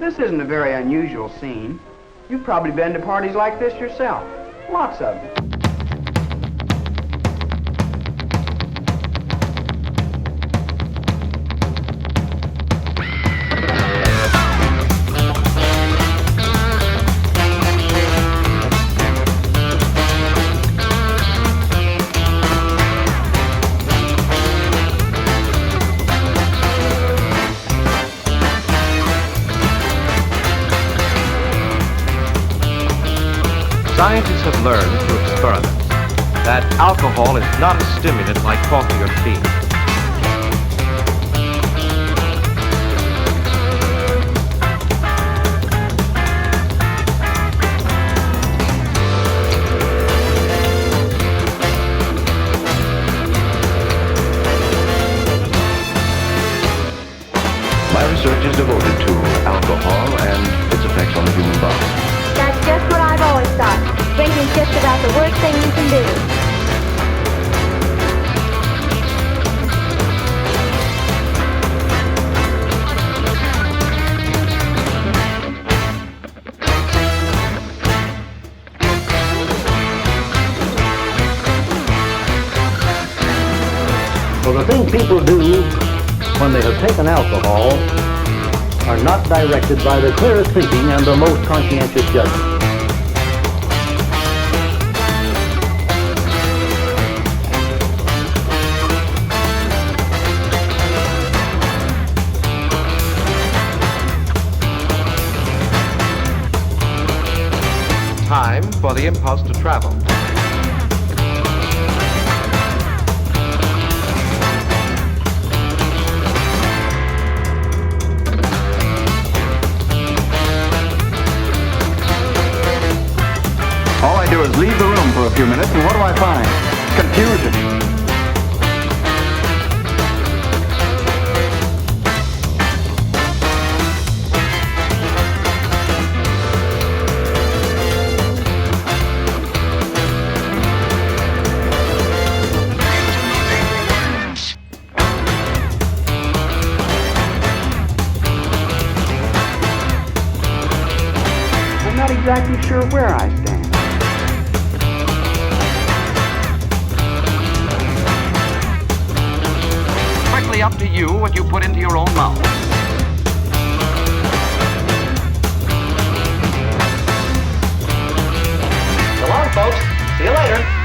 This isn't a very unusual scene. You've probably been to parties like this yourself. Lots of them. Scientists have learned through experiments that alcohol is not a stimulant like coffee or tea. My research is devoted to alcohol and its effects on the human body. That's just what I've always thought. Drinking's just about the worst thing you can do. Well, the things people do when they have taken alcohol are not directed by the clearest thinking and the most conscientious judgment. Time for the impulse to travel. All I do is leave the room for a few minutes, and what do I find? Confusion. I'm not exactly sure where I stand. Strictly up to you what you put into your own mouth. So long, folks. See you later.